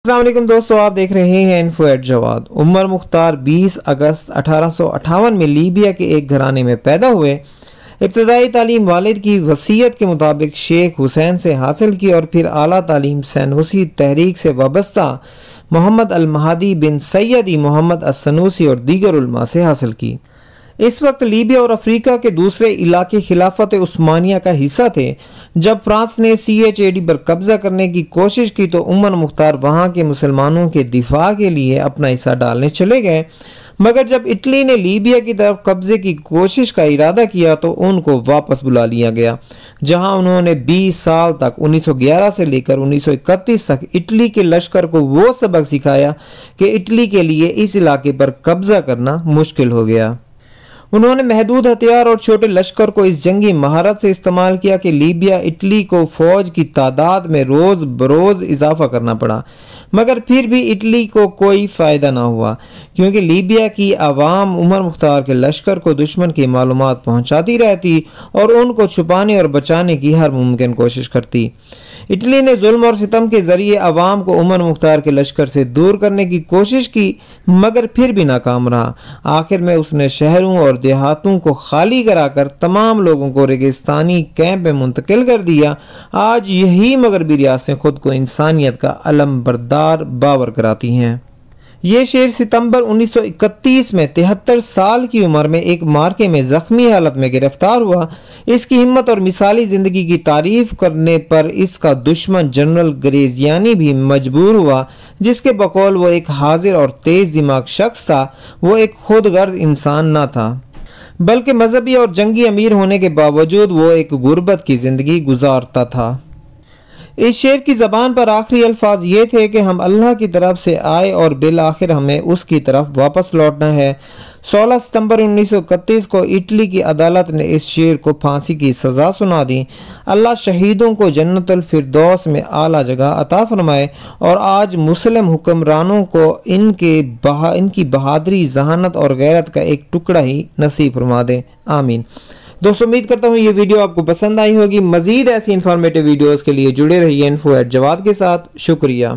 अस्सलाम वालेकुम दोस्तों, आप देख रहे हैं इन्फो एट जवाद। उमर मुख्तार 20 अगस्त 1858 में लीबिया के एक घराने में पैदा हुए। इब्तदाई तालीम वालिद की वसीयत के मुताबिक शेख हुसैन से हासिल की और फिर आला तालीम सैनूसी तहरीक से वाबस्ता मोहम्मद अल महदी बिन सैयदी मोहम्मद अस-सनूसी और दीगर उलमा से हासिल की। इस वक्त लीबिया और अफ्रीका के दूसरे इलाके खिलाफत उस्मानिया का हिस्सा थे। जब फ्रांस ने CHAD पर कब्जा करने की कोशिश की तो उमर मुख्तार वहां के मुसलमानों के दिफा के लिए अपना हिस्सा डालने चले गए, मगर जब इटली ने लीबिया की तरफ कब्जे की कोशिश का इरादा किया तो उनको वापस बुला लिया गया, जहां उन्होंने 20 साल तक 1911 से लेकर 1931 तक इटली के लश्कर को वो सबक सिखाया कि इटली के लिए इस इलाके पर कब्जा करना मुश्किल हो गया। उन्होंने महदूद हथियार और छोटे लश्कर को इस जंगी महारत से इस्तेमाल किया कि लीबिया इटली को फौज की तादाद में रोज बरोज इजाफा करना पड़ा, मगर फिर भी इटली को कोई फ़ायदा ना हुआ, क्योंकि लीबिया की आवाम उमर मुख्तार के लश्कर को दुश्मन की मालूमात पहुंचाती रहती और उनको छुपाने और बचाने की हर मुमकिन कोशिश करती। इटली ने जुल्म और सितम के जरिए अवाम को उमर मुख्तार के लश्कर से दूर करने की कोशिश की, मगर फिर भी नाकाम रहा। आखिर में उसने शहरों और देहातों को खाली कराकर तमाम लोगों को रेगिस्तानी कैंप में मुंतकिल कर दिया। आज यही मगरबी रियासतें खुद को इंसानियत का अलम बरदार बावर कराती हैं। ये शेर सितंबर 1931 में 73 साल की उम्र में एक मार्के में जख्मी हालत में गिरफ्तार हुआ। इसकी हिम्मत और मिसाली जिंदगी की तारीफ करने पर इसका दुश्मन जनरल ग्रेजियानी भी मजबूर हुआ, जिसके बकौल वो एक हाजिर और तेज दिमाग शख्स था। वो एक खुदगर्ज इंसान न था, बल्कि मजहबी और जंगी अमीर होने के बावजूद वो एक गुर्बत की जिंदगी गुजारता था। इस शेर की ज़बान पर आखिरी अल्फाज ये थे कि हम अल्लाह की तरफ से आए और बिल आखिर हमें उसकी तरफ वापस लौटना है। 16 सितंबर 1931 को इटली की अदालत ने इस शेर को फांसी की सज़ा सुना दी। अल्लाह शहीदों को जन्नतुल फिरदौस में आला जगह अता फरमाए और आज मुस्लिम हुक्मरानों को इनकी बहादुरी, जहानत और गैरत का एक टुकड़ा ही नसीब फरमा दे। आमीन। दोस्तों, उम्मीद करता हूँ ये वीडियो आपको पसंद आई होगी। मजीद ऐसी इंफॉर्मेटिव वीडियोस के लिए जुड़े रहिए इन्फो एट जवाद के साथ। शुक्रिया।